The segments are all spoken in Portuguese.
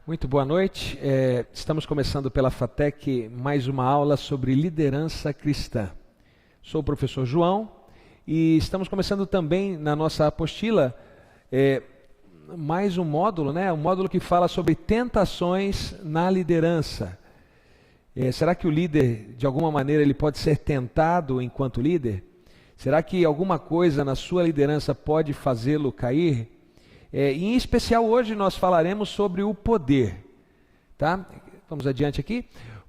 Muito boa noite. Estamos começando pela FATEC mais uma aula sobre liderança cristã. Sou o professor João e estamos começando também na nossa apostila mais um módulo, um módulo que fala sobre tentações na liderança. Será que o líder, de alguma maneira, ele pode ser tentado enquanto líder? Será que alguma coisa na sua liderança pode fazê-lo cair? Em especial hoje nós falaremos sobre o poder, tá? Vamos adiante aqui.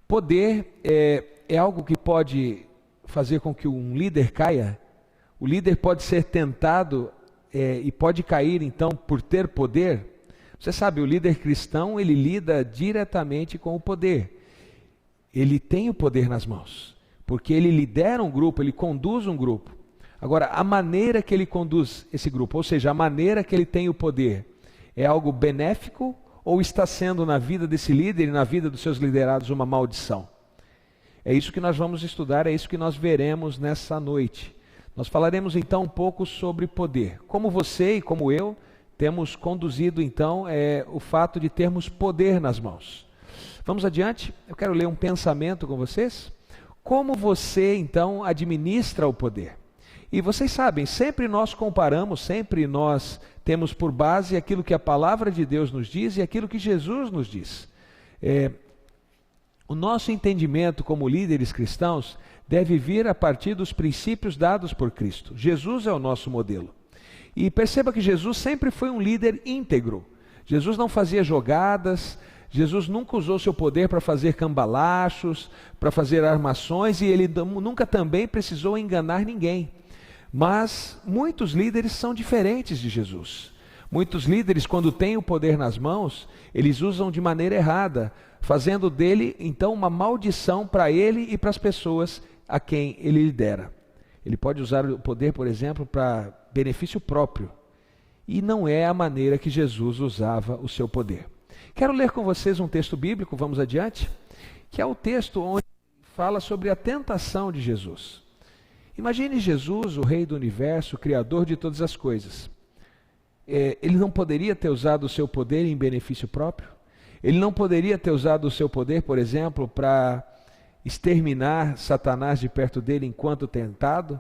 Poder é algo que pode fazer com que um líder caia. O líder pode ser tentado e pode cair então por ter poder. Você sabe, o líder cristão ele lida diretamente com o poder. Ele tem o poder nas mãos, porque ele lidera um grupo, ele conduz um grupo. Agora, a maneira que ele conduz esse grupo, ou seja, a maneira que ele tem o poder, é algo benéfico ou está sendo na vida desse líder e na vida dos seus liderados uma maldição? É isso que nós vamos estudar, é isso que nós veremos nessa noite. Nós falaremos então um pouco sobre poder. Como você e como eu temos conduzido então o fato de termos poder nas mãos. Vamos adiante? Eu quero ler um pensamento com vocês. Como você então administra o poder? E vocês sabem, sempre nós comparamos, sempre nós temos por base aquilo que a palavra de Deus nos diz e aquilo que Jesus nos diz. O nosso entendimento como líderes cristãos deve vir a partir dos princípios dados por Cristo. Jesus é o nosso modelo. E perceba que Jesus sempre foi um líder íntegro. Jesus não fazia jogadas, Jesus nunca usou seu poder para fazer cambalachos, para fazer armações, e ele nunca também precisou enganar ninguém. Mas muitos líderes são diferentes de Jesus. Muitos líderes, quando têm o poder nas mãos, eles usam de maneira errada, fazendo dele, então, uma maldição para ele e para as pessoas a quem ele lidera. Ele pode usar o poder, por exemplo, para benefício próprio. E não é a maneira que Jesus usava o seu poder. Quero ler com vocês um texto bíblico, vamos adiante, que é o texto onde fala sobre a tentação de Jesus. Imagine Jesus, o Rei do Universo, o Criador de todas as coisas. Ele não poderia ter usado o seu poder em benefício próprio? Ele não poderia ter usado o seu poder, por exemplo, para exterminar Satanás de perto dele enquanto tentado?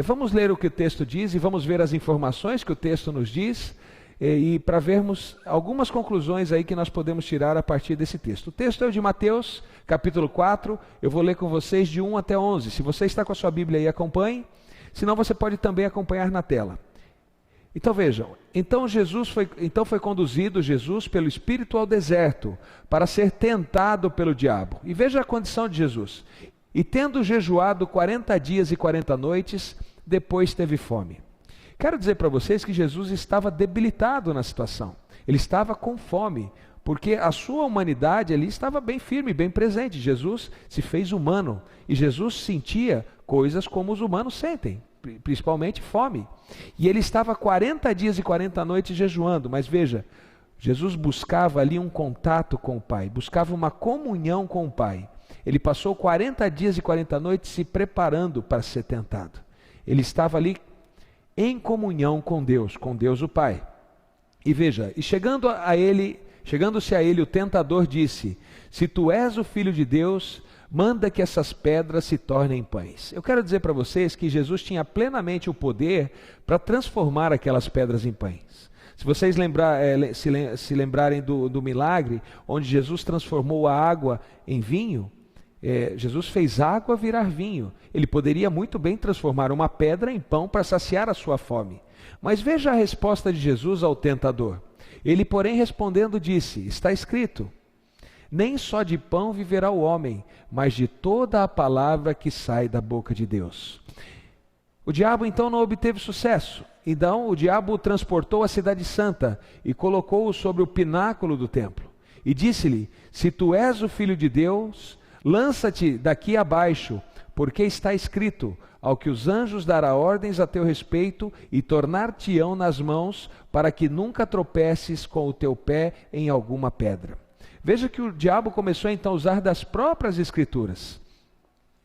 Vamos ler o que o texto diz e vamos ver as informações que o texto nos diz e para vermos algumas conclusões aí que nós podemos tirar a partir desse texto. O texto é o de Mateus, capítulo 4, eu vou ler com vocês de 1 até 11. Se você está com a sua Bíblia aí, acompanhe, senão você pode também acompanhar na tela. Então vejam, então foi conduzido Jesus pelo Espírito ao deserto, para ser tentado pelo diabo. E veja a condição de Jesus. E tendo jejuado 40 dias e 40 noites, depois teve fome. Quero dizer para vocês que Jesus estava debilitado na situação. Ele estava com fome, porque a sua humanidade ali estava bem firme, bem presente. Jesus se fez humano e Jesus sentia coisas como os humanos sentem, principalmente fome. E ele estava 40 dias e 40 noites jejuando, mas veja, Jesus buscava ali um contato com o Pai, buscava uma comunhão com o Pai. Ele passou 40 dias e 40 noites se preparando para ser tentado. Ele estava ali em comunhão com Deus o Pai. E veja, e chegando-se a ele, o tentador disse: se tu és o Filho de Deus, manda que essas pedras se tornem pães. Eu quero dizer para vocês que Jesus tinha plenamente o poder para transformar aquelas pedras em pães. Se vocês se lembrarem do milagre, onde Jesus transformou a água em vinho, Jesus fez água virar vinho. Ele poderia muito bem transformar uma pedra em pão para saciar a sua fome. Mas veja a resposta de Jesus ao tentador. Ele, porém, respondendo, disse: está escrito, nem só de pão viverá o homem, mas de toda a palavra que sai da boca de Deus. O diabo então não obteve sucesso. Então o diabo o transportou à cidade santa e colocou-o sobre o pináculo do templo. E disse-lhe: se tu és o Filho de Deus, lança-te daqui abaixo, porque está escrito: ao que os anjos dará ordens a teu respeito e tornar-te-ão nas mãos, para que nunca tropeces com o teu pé em alguma pedra. Veja que o diabo começou então a usar das próprias escrituras.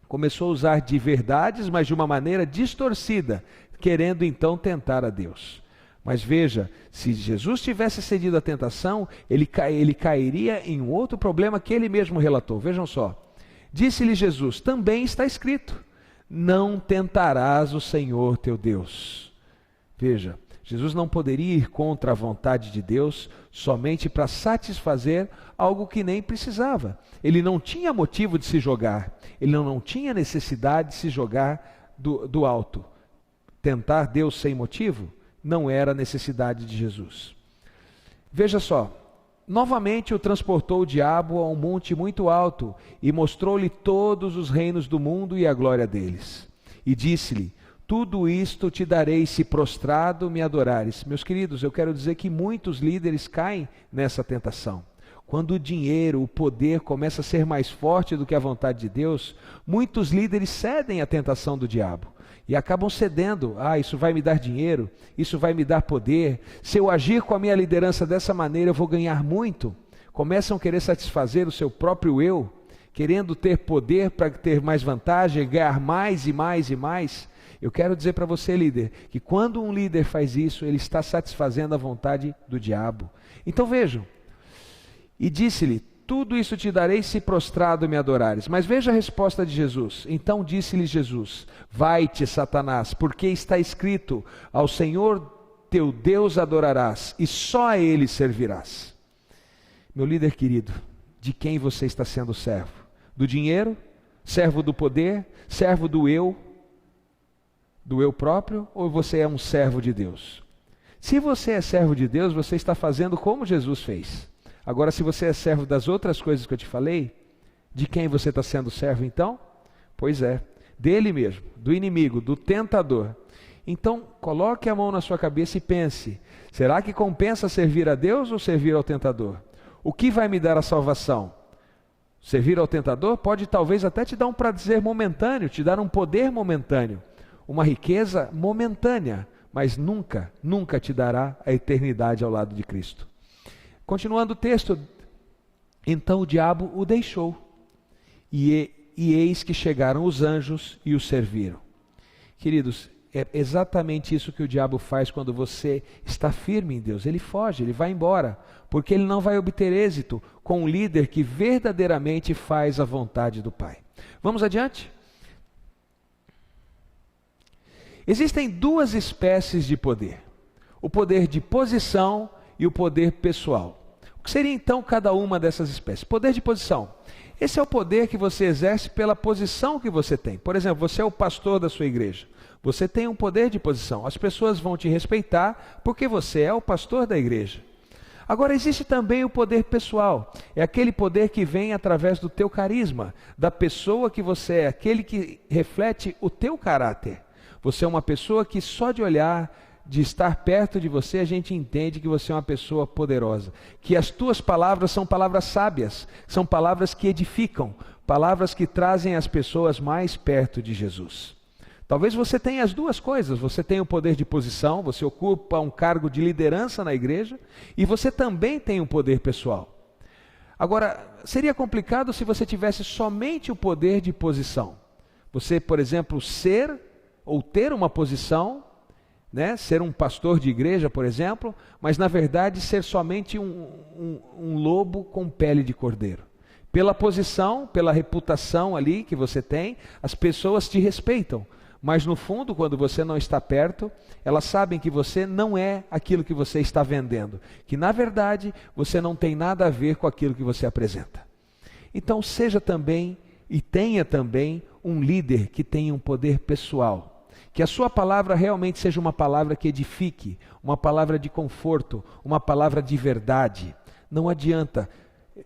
Começou a usar de verdades, mas de uma maneira distorcida, querendo então tentar a Deus. Mas veja, se Jesus tivesse cedido à tentação, ele cairia em um outro problema que ele mesmo relatou. Vejam só. Disse-lhe Jesus, também está escrito, não tentarás o Senhor teu Deus. Veja, Jesus não poderia ir contra a vontade de Deus somente para satisfazer algo que nem precisava. Ele não tinha motivo de se jogar, ele não tinha necessidade de se jogar do alto. Tentar Deus sem motivo não era necessidade de Jesus. Veja só, novamente o transportou o diabo a um monte muito alto e mostrou-lhe todos os reinos do mundo e a glória deles. E disse-lhe, tudo isto te darei se prostrado me adorares. Meus queridos, eu quero dizer que muitos líderes caem nessa tentação. Quando o dinheiro, o poder começa a ser mais forte do que a vontade de Deus, muitos líderes cedem à tentação do diabo. E acabam cedendo, isso vai me dar dinheiro, isso vai me dar poder, se eu agir com a minha liderança dessa maneira eu vou ganhar muito. Começam a querer satisfazer o seu próprio eu, querendo ter poder para ter mais vantagem, ganhar mais e mais e mais. Eu quero dizer para você, líder, que quando um líder faz isso, ele está satisfazendo a vontade do diabo. Então vejam, e disse-lhe, tudo isso te darei se prostrado me adorares. Mas veja a resposta de Jesus. Então disse-lhe Jesus, vai-te, Satanás, porque está escrito, ao Senhor teu Deus adorarás, e só a Ele servirás. Meu líder querido, de quem você está sendo servo? Do dinheiro? Servo do poder? Servo do eu próprio? Ou você é um servo de Deus? Se você é servo de Deus, você está fazendo como Jesus fez. Agora, se você é servo das outras coisas que eu te falei, de quem você está sendo servo então? Pois é, dele mesmo, do inimigo, do tentador. Então, coloque a mão na sua cabeça e pense, será que compensa servir a Deus ou servir ao tentador? O que vai me dar a salvação? Servir ao tentador pode talvez até te dar um prazer momentâneo, te dar um poder momentâneo, uma riqueza momentânea, mas nunca, nunca te dará a eternidade ao lado de Cristo. Continuando o texto, então o diabo o deixou, e eis que chegaram os anjos e o serviram. Queridos, é exatamente isso que o diabo faz quando você está firme em Deus. Ele foge, ele vai embora, porque ele não vai obter êxito com um líder que verdadeiramente faz a vontade do Pai. Vamos adiante? Existem duas espécies de poder, o poder de posição e o poder pessoal. O que seria então cada uma dessas espécies? Poder de posição. Esse é o poder que você exerce pela posição que você tem. Por exemplo, você é o pastor da sua igreja. Você tem um poder de posição. As pessoas vão te respeitar porque você é o pastor da igreja. Agora, existe também o poder pessoal. É aquele poder que vem através do teu carisma, da pessoa que você é, aquele que reflete o teu caráter. Você é uma pessoa que só de olhar, de estar perto de você, a gente entende que você é uma pessoa poderosa, que as tuas palavras são palavras sábias, são palavras que edificam, palavras que trazem as pessoas mais perto de Jesus. Talvez você tenha as duas coisas, você tem o poder de posição, você ocupa um cargo de liderança na igreja, e você também tem um poder pessoal. Agora, seria complicado se você tivesse somente o poder de posição. Você, por exemplo, ser ou ter uma posição, ser um pastor de igreja, por exemplo, mas na verdade ser somente um lobo com pele de cordeiro. Pela posição, pela reputação ali que você tem, as pessoas te respeitam, mas no fundo, quando você não está perto, elas sabem que você não é aquilo que você está vendendo, que na verdade você não tem nada a ver com aquilo que você apresenta. Então seja também e tenha também um líder que tenha um poder pessoal. Que a sua palavra realmente seja uma palavra que edifique, uma palavra de conforto, uma palavra de verdade. Não adianta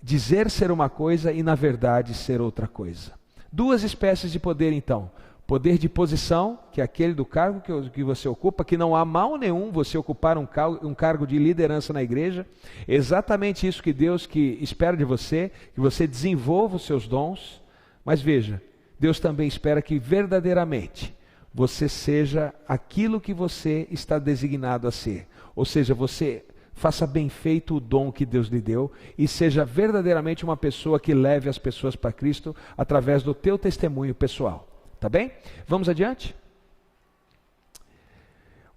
dizer ser uma coisa e na verdade ser outra coisa. Duas espécies de poder então. Poder de posição, que é aquele do cargo que você ocupa, que não há mal nenhum você ocupar um cargo de liderança na igreja. É exatamente isso que Deus espera de você, que você desenvolva os seus dons. Mas veja, Deus também espera que verdadeiramente você seja aquilo que você está designado a ser. Ou seja, você faça bem feito o dom que Deus lhe deu e seja verdadeiramente uma pessoa que leve as pessoas para Cristo através do teu testemunho pessoal. Tá bem? Vamos adiante?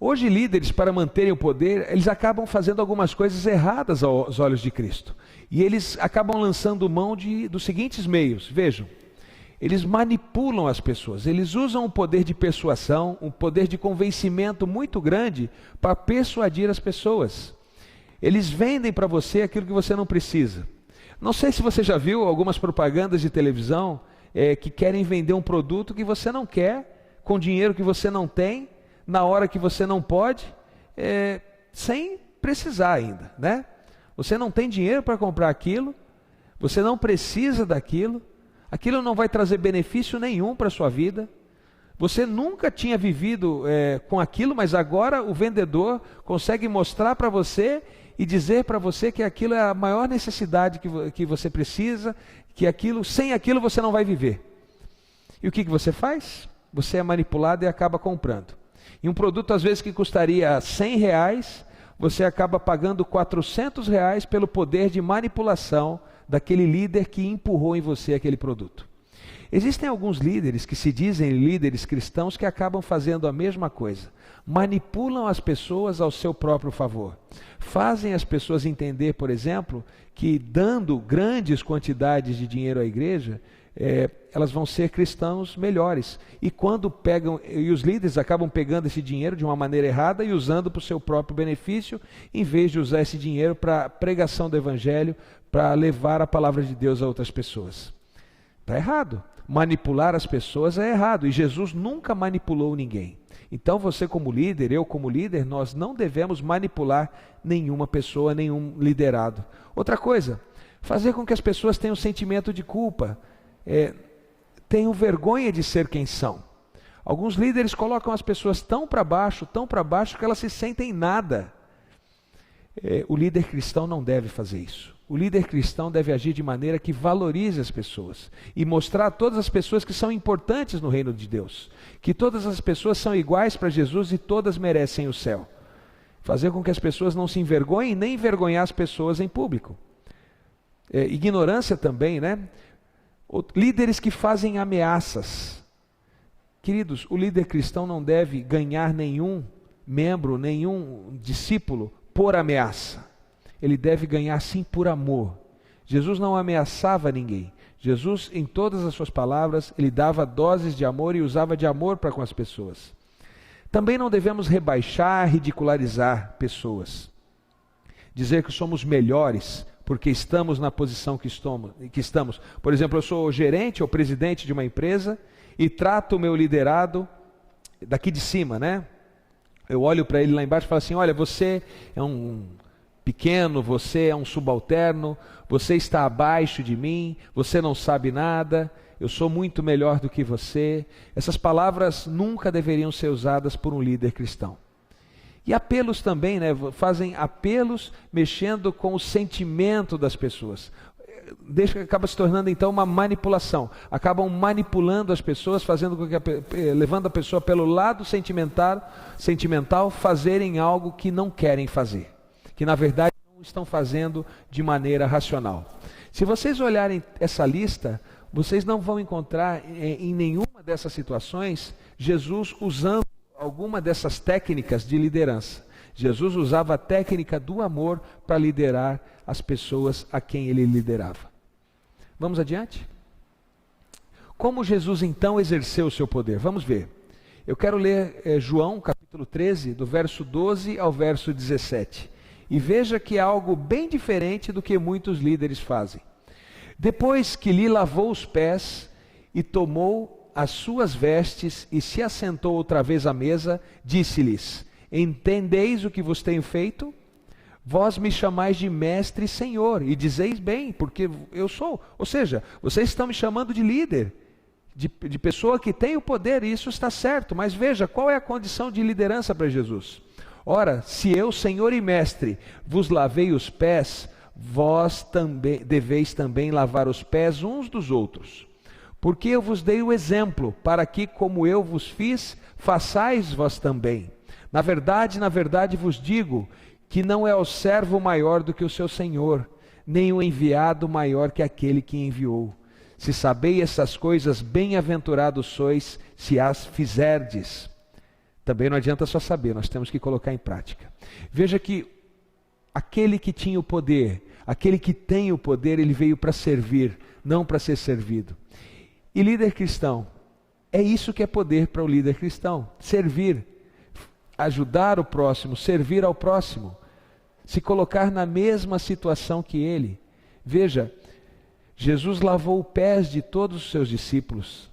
Hoje, líderes, para manterem o poder, eles acabam fazendo algumas coisas erradas aos olhos de Cristo. E eles acabam lançando mão dos seguintes meios. Vejam, eles manipulam as pessoas, eles usam um poder de persuasão, um poder de convencimento muito grande para persuadir as pessoas. Eles vendem para você aquilo que você não precisa. Não sei se você já viu algumas propagandas de televisão que querem vender um produto que você não quer, com dinheiro que você não tem, na hora que você não pode, sem precisar ainda, né? Você não tem dinheiro para comprar aquilo, você não precisa daquilo, aquilo não vai trazer benefício nenhum para a sua vida, você nunca tinha vivido com aquilo, mas agora o vendedor consegue mostrar para você e dizer para você que aquilo é a maior necessidade que você precisa, que sem aquilo você não vai viver. E o que você faz? Você é manipulado e acaba comprando. E um produto às vezes que custaria R$100, você acaba pagando R$400 pelo poder de manipulação daquele líder que empurrou em você aquele produto. Existem alguns líderes que se dizem líderes cristãos que acabam fazendo a mesma coisa. Manipulam as pessoas ao seu próprio favor. Fazem as pessoas entender, por exemplo, que dando grandes quantidades de dinheiro à igreja, elas vão ser cristãos melhores. E os líderes acabam pegando esse dinheiro de uma maneira errada e usando para o seu próprio benefício, em vez de usar esse dinheiro para a pregação do evangelho, para levar a palavra de Deus a outras pessoas. Está errado. Manipular as pessoas é errado, e Jesus nunca manipulou ninguém. Então você como líder, eu como líder, nós não devemos manipular nenhuma pessoa, nenhum liderado. Outra coisa, fazer com que as pessoas tenham sentimento de culpa, tenham vergonha de ser quem são. Alguns líderes colocam as pessoas tão para baixo que elas se sentem nada. O líder cristão não deve fazer isso. O líder cristão deve agir de maneira que valorize as pessoas e mostrar a todas as pessoas que são importantes no reino de Deus, que todas as pessoas são iguais para Jesus e todas merecem o céu. Fazer com que as pessoas não se envergonhem, nem envergonhar as pessoas em público. Ignorância também, né? Líderes que fazem ameaças. Queridos, o líder cristão não deve ganhar nenhum membro, nenhum discípulo por ameaça. Ele deve ganhar sim por amor. Jesus não ameaçava ninguém. Jesus, em todas as suas palavras, ele dava doses de amor e usava de amor para com as pessoas. Também não devemos rebaixar, ridicularizar pessoas. Dizer que somos melhores porque estamos na posição que estamos. Por exemplo, eu sou o gerente ou presidente de uma empresa e trato o meu liderado daqui de cima, né? Eu olho para ele lá embaixo e falo assim: olha, você é um pequeno, você é um subalterno, você está abaixo de mim, você não sabe nada, eu sou muito melhor do que você. Essas palavras nunca deveriam ser usadas por um líder cristão. E apelos também, né? Fazem apelos mexendo com o sentimento das pessoas. Acaba se tornando então uma manipulação. Acabam manipulando as pessoas, fazendo com que levando a pessoa pelo lado sentimental, fazerem algo que não querem fazer, que na verdade não estão fazendo de maneira racional. Se vocês olharem essa lista, vocês não vão encontrar em nenhuma dessas situações Jesus usando alguma dessas técnicas de liderança. Jesus usava a técnica do amor para liderar as pessoas a quem ele liderava. Vamos adiante? Como Jesus então exerceu o seu poder? Vamos ver. Eu quero ler João capítulo 13, do verso 12 ao verso 17. E veja que é algo bem diferente do que muitos líderes fazem. Depois que lhe lavou os pés e tomou as suas vestes e se assentou outra vez à mesa, disse-lhes: entendeis o que vos tenho feito? Vós me chamais de mestre e senhor, e dizeis bem, porque eu sou. Ou seja, vocês estão me chamando de líder, de pessoa que tem o poder, e isso está certo. Mas veja, qual é a condição de liderança para Jesus? Ora, se eu, senhor e mestre, vos lavei os pés, vós também deveis também lavar os pés uns dos outros. Porque eu vos dei o exemplo, para que, como eu vos fiz, façais vós também. Na verdade vos digo, que não é o servo maior do que o seu senhor, nem o enviado maior que aquele que enviou. Se sabeis essas coisas, bem-aventurados sois, se as fizerdes. Também não adianta só saber, nós temos que colocar em prática. Veja que aquele que tinha o poder, aquele que tem o poder, ele veio para servir, não para ser servido. E líder cristão, é isso que é poder para o líder cristão: servir, ajudar o próximo, servir ao próximo, se colocar na mesma situação que ele. Veja, Jesus lavou os pés de todos os seus discípulos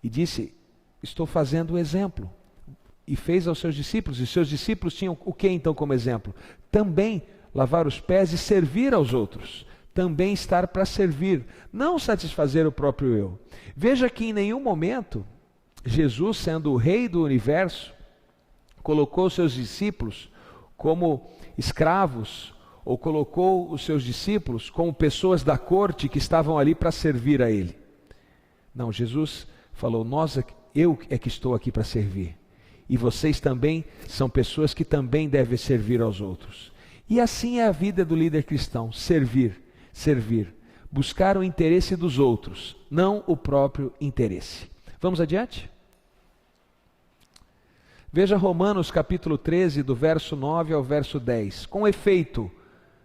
e disse: estou fazendo o exemplo. E fez aos seus discípulos, e seus discípulos tinham o que então como exemplo? Também lavar os pés e servir aos outros. Também estar para servir, não satisfazer o próprio eu. Veja que em nenhum momento Jesus, sendo o rei do universo, colocou os seus discípulos como escravos, ou colocou os seus discípulos como pessoas da corte que estavam ali para servir a ele. Não, Jesus falou: eu é que estou aqui para servir. E vocês também são pessoas que também devem servir aos outros. E assim é a vida do líder cristão: servir, servir, buscar o interesse dos outros, não o próprio interesse. Vamos adiante? Veja Romanos capítulo 13, do verso 9 ao verso 10. Com efeito,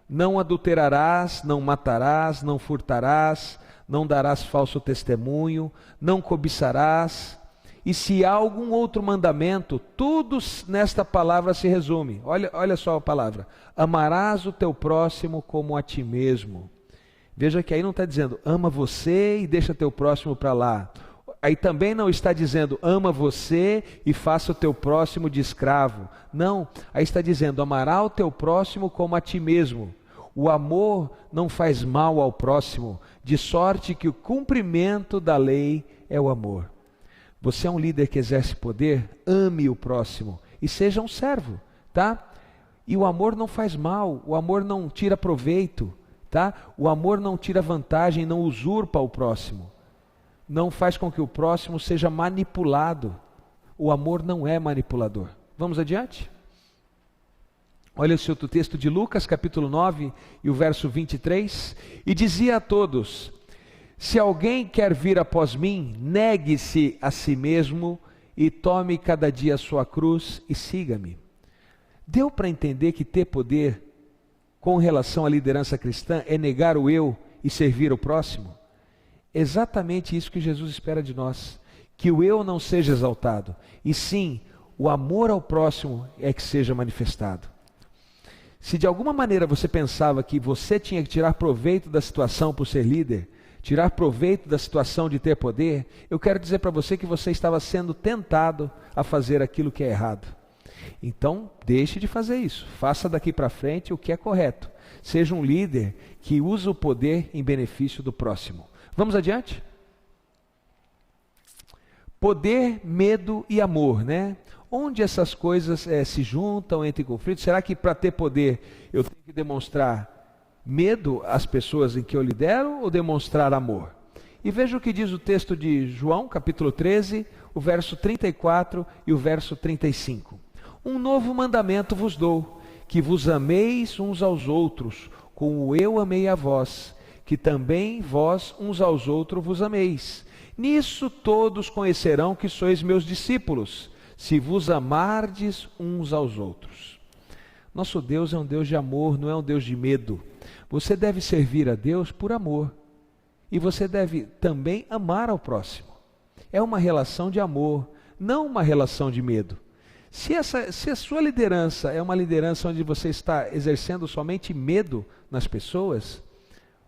não adulterarás, não matarás, não furtarás, não darás falso testemunho, não cobiçarás. E se há algum outro mandamento, tudo nesta palavra se resume. Olha só a palavra: amarás o teu próximo como a ti mesmo. Veja que aí não está dizendo ama você e deixa teu próximo para lá. Aí também não está dizendo ama você e faça o teu próximo de escravo. Não, aí está dizendo amará o teu próximo como a ti mesmo. O amor não faz mal ao próximo, de sorte que o cumprimento da lei é o amor. Você é um líder que exerce poder, ame o próximo e seja um servo, tá? E o amor não faz mal, o amor não tira proveito, tá? O amor não tira vantagem, não usurpa o próximo. Não faz com que o próximo seja manipulado. O amor não é manipulador. Vamos adiante? Olha o outro texto de Lucas, capítulo 9, e o verso 23. E dizia a todos: se alguém quer vir após mim, negue-se a si mesmo e tome cada dia a sua cruz e siga-me. Deu para entender que ter poder com relação à liderança cristã é negar o eu e servir o próximo? Exatamente isso que Jesus espera de nós, que o eu não seja exaltado, e sim, o amor ao próximo é que seja manifestado. Se de alguma maneira você pensava que você tinha que tirar proveito da situação por ser líder, tirar proveito da situação de ter poder, eu quero dizer para você que você estava sendo tentado a fazer aquilo que é errado. Então, deixe de fazer isso, faça daqui para frente o que é correto. Seja um líder que usa o poder em benefício do próximo. Vamos adiante? Poder, medo e amor, né? Onde essas coisas se juntam, entram em conflito? Será que para ter poder eu tenho que demonstrar medo às pessoas em que eu lidero ou demonstrar amor? E veja o que diz o texto de João, capítulo 13, o verso 34 e o verso 35. Um novo mandamento vos dou, que vos ameis uns aos outros, como eu amei a vós, que também vós uns aos outros vos ameis. Nisso todos conhecerão que sois meus discípulos, se vos amardes uns aos outros. Nosso Deus é um Deus de amor, não é um Deus de medo. Você deve servir a Deus por amor. E você deve também amar ao próximo. É uma relação de amor, não uma relação de medo. Se a sua liderança é uma liderança onde você está exercendo somente medo nas pessoas,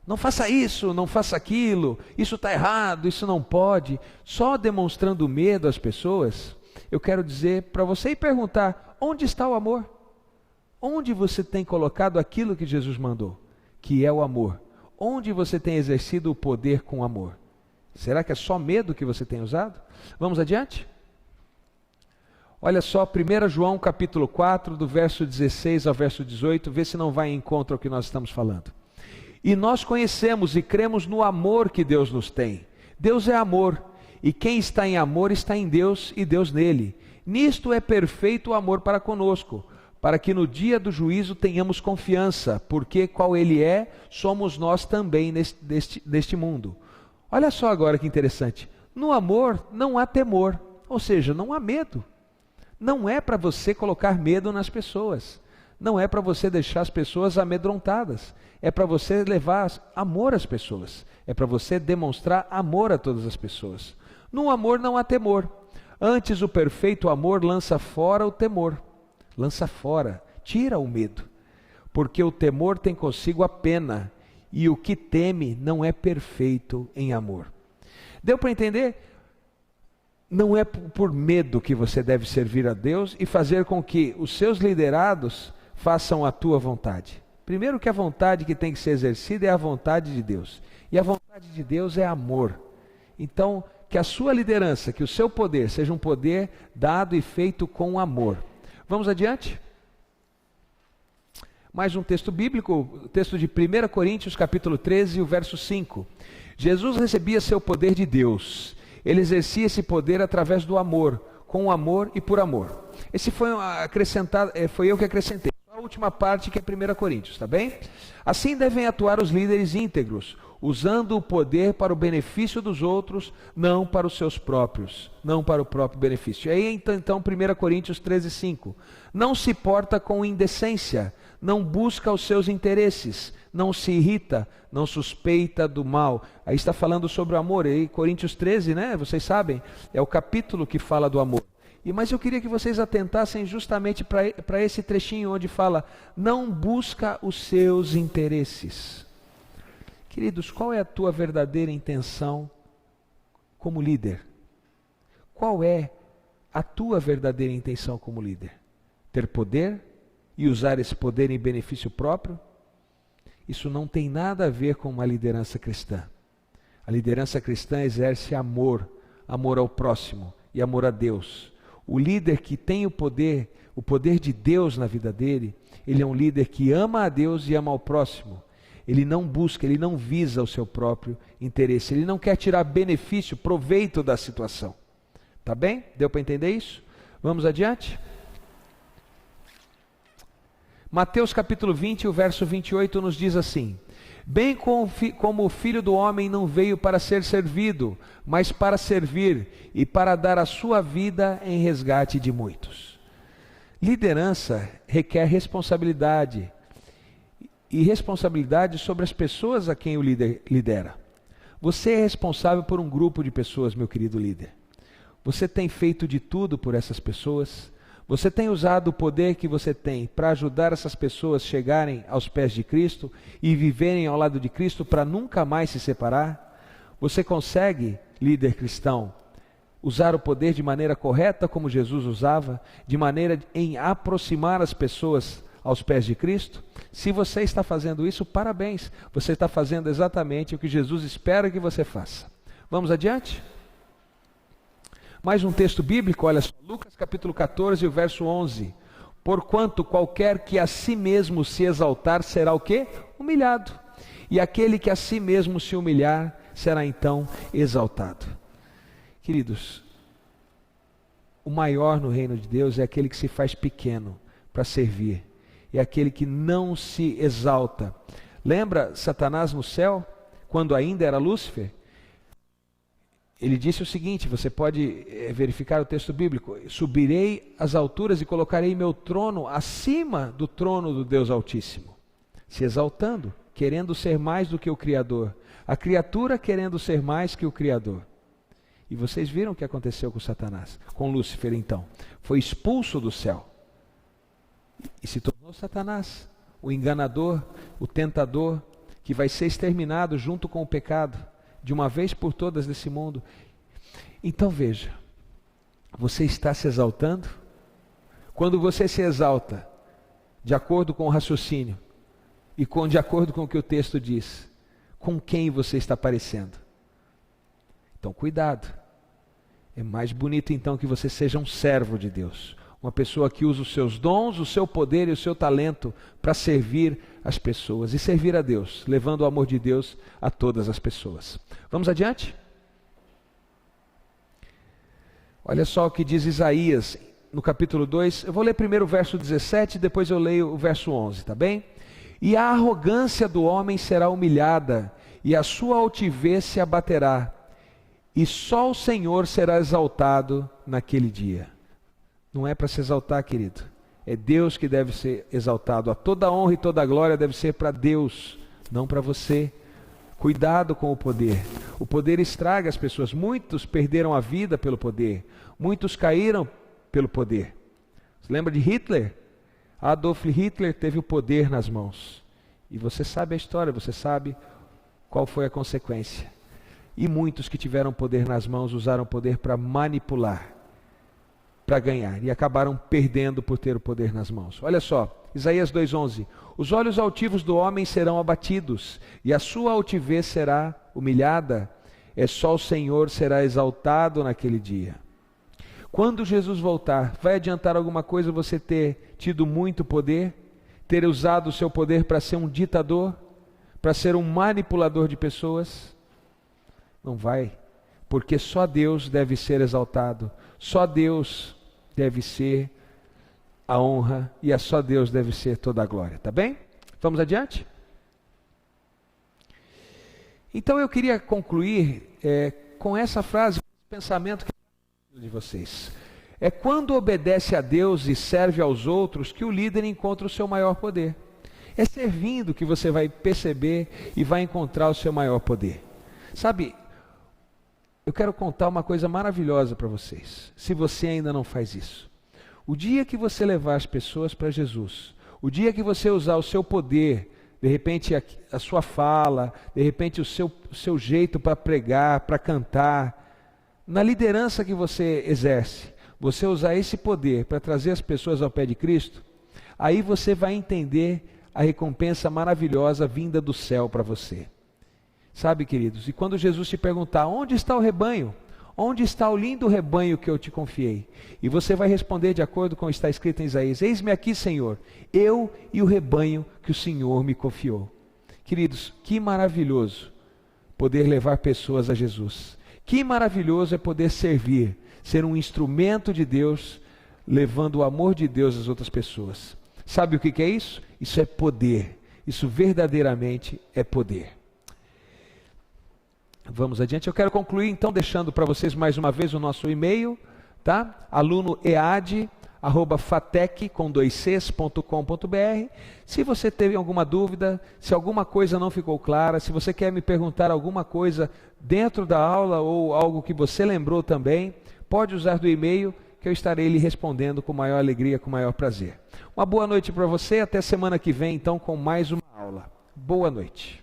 não faça isso, não faça aquilo, isso está errado, isso não pode, só demonstrando medo às pessoas, eu quero dizer para você e perguntar, onde está o amor? Onde você tem colocado aquilo que Jesus mandou, que é o amor? Onde você tem exercido o poder com amor? Será que é só medo que você tem usado? Vamos adiante? Olha só, 1 João capítulo 4, do verso 16 ao verso 18, vê se não vai em encontro ao que nós estamos falando. E nós conhecemos e cremos no amor que Deus nos tem. Deus é amor, e quem está em amor está em Deus e Deus nele. Nisto é perfeito o amor para conosco, para que no dia do juízo tenhamos confiança, porque qual ele é, somos nós também neste mundo. Olha só agora que interessante, no amor não há temor, ou seja, não há medo. não é para você colocar medo nas pessoas, não é para você deixar as pessoas amedrontadas, é para você levar amor às pessoas, é para você demonstrar amor a todas as pessoas. No amor não há temor, antes o perfeito amor lança fora o temor, lança fora, tira o medo, porque o temor tem consigo a pena, e o que teme não é perfeito em amor. Deu para entender? Não é por medo que você deve servir a Deus e fazer com que os seus liderados façam a tua vontade. Primeiro que a vontade que tem que ser exercida é a vontade de Deus. E a vontade de Deus é amor. Então, que a sua liderança, que o seu poder seja um poder dado e feito com amor. Vamos adiante? Mais um texto bíblico, o texto de 1 Coríntios capítulo 13, o verso 5. Jesus recebia seu poder de Deus. Ele exercia esse poder através do amor, com amor e por amor. Esse foi acrescentado, foi eu que acrescentei. A última parte que é 1 Coríntios, tá bem? Assim devem atuar os líderes íntegros, usando o poder para o benefício dos outros, não para os seus próprios, não para o próprio benefício. E aí então 1 Coríntios 13, 5. Não se porta com indecência, não busca os seus interesses, não se irrita, não suspeita do mal. Aí está falando sobre o amor, e Coríntios 13, né? Vocês sabem, é o capítulo que fala do amor. Mas eu queria que vocês atentassem justamente para esse trechinho onde fala, não busca os seus interesses. Queridos, qual é a tua verdadeira intenção como líder? Qual é a tua verdadeira intenção como líder? Ter poder e usar esse poder em benefício próprio? Isso não tem nada a ver com uma liderança cristã. A liderança cristã exerce amor, amor ao próximo e amor a Deus. O líder que tem o poder de Deus na vida dele, ele é um líder que ama a Deus e ama ao próximo. Ele não busca, ele não visa o seu próprio interesse, ele não quer tirar benefício, proveito da situação. Tá bem? Deu para entender isso? Vamos adiante? Mateus capítulo 20, o verso 28 nos diz assim: bem como o Filho do Homem não veio para ser servido, mas para servir e para dar a sua vida em resgate de muitos. Liderança requer responsabilidade, e responsabilidade sobre as pessoas a quem o líder lidera. Você é responsável por um grupo de pessoas, meu querido líder. Você tem feito de tudo por essas pessoas? Você tem usado o poder que você tem para ajudar essas pessoas a chegarem aos pés de Cristo e viverem ao lado de Cristo para nunca mais se separar? Você consegue, líder cristão, usar o poder de maneira correta como Jesus usava, de maneira em aproximar as pessoas aos pés de Cristo? Se você está fazendo isso, parabéns, você está fazendo exatamente o que Jesus espera que você faça. Vamos adiante? Mais um texto bíblico, olha só, Lucas capítulo 14, o verso 11. Porquanto qualquer que a si mesmo se exaltar será o quê? Humilhado. E aquele que a si mesmo se humilhar será então exaltado. Queridos, o maior no reino de Deus é aquele que se faz pequeno para servir. É aquele que não se exalta. Lembra Satanás no céu, quando ainda era Lúcifer? Ele disse o seguinte, você pode verificar o texto bíblico: subirei às alturas e colocarei meu trono acima do trono do Deus Altíssimo. Se exaltando, querendo ser mais do que o Criador. A criatura querendo ser mais que o Criador. E vocês viram o que aconteceu com Satanás, com Lúcifer então. Foi expulso do céu. E se tornou Satanás, o enganador, o tentador, que vai ser exterminado junto com o pecado, de uma vez por todas desse mundo. Então veja, você está se exaltando? Quando você se exalta, de acordo com o raciocínio, e de acordo com o que o texto diz, com quem você está parecendo? Então cuidado, é mais bonito então que você seja um servo de Deus, uma pessoa que usa os seus dons, o seu poder e o seu talento para servir as pessoas e servir a Deus, levando o amor de Deus a todas as pessoas. Vamos adiante? Olha só o que diz Isaías no capítulo 2. Eu vou ler primeiro o verso 17, depois eu leio o verso 11, tá bem? E a arrogância do homem será humilhada, e a sua altivez se abaterá, e só o Senhor será exaltado naquele dia. Não é para se exaltar, querido. É Deus que deve ser exaltado. A toda honra e toda glória deve ser para Deus, não para você. Cuidado com o poder. O poder estraga as pessoas. Muitos perderam a vida pelo poder. Muitos caíram pelo poder. Você lembra de Hitler? Adolf Hitler teve o poder nas mãos. E você sabe a história, você sabe qual foi a consequência. E muitos que tiveram poder nas mãos usaram o poder para manipular, para ganhar, e acabaram perdendo por ter o poder nas mãos. Olha só, Isaías 2:11. Os olhos altivos do homem serão abatidos, e a sua altivez será humilhada. É só o Senhor será exaltado naquele dia. Quando Jesus voltar, vai adiantar alguma coisa você ter tido muito poder? Ter usado o seu poder para ser um ditador? Para ser um manipulador de pessoas? Não vai, porque só Deus deve ser exaltado. Só Deus deve ser a honra e a só Deus deve ser toda a glória, tá bem? Vamos adiante? Então eu queria concluir com essa frase, esse pensamento que de vocês. É quando obedece a Deus e serve aos outros que o líder encontra o seu maior poder. É servindo que você vai perceber e vai encontrar o seu maior poder. Sabe, eu quero contar uma coisa maravilhosa para vocês, se você ainda não faz isso. O dia que você levar as pessoas para Jesus, o dia que você usar o seu poder, de repente a sua fala, de repente o seu jeito para pregar, para cantar, na liderança que você exerce, você usar esse poder para trazer as pessoas ao pé de Cristo, aí você vai entender a recompensa maravilhosa vinda do céu para você. Sabe, queridos, e quando Jesus te perguntar, onde está o rebanho? Onde está o lindo rebanho que eu te confiei? E você vai responder de acordo com o que está escrito em Isaías, eis-me aqui, Senhor, eu e o rebanho que o Senhor me confiou. Queridos, que maravilhoso poder levar pessoas a Jesus. Que maravilhoso é poder servir, ser um instrumento de Deus, levando o amor de Deus às outras pessoas. Sabe o que é isso? Isso é poder. Isso verdadeiramente é poder. Vamos adiante. Eu quero concluir então deixando para vocês mais uma vez o nosso e-mail, tá? alunoead@fatec.com.br. Se você teve alguma dúvida, se alguma coisa não ficou clara, se você quer me perguntar alguma coisa dentro da aula ou algo que você lembrou também, pode usar do e-mail que eu estarei lhe respondendo com maior alegria, com maior prazer. Uma boa noite para você, até semana que vem então com mais uma aula. Boa noite.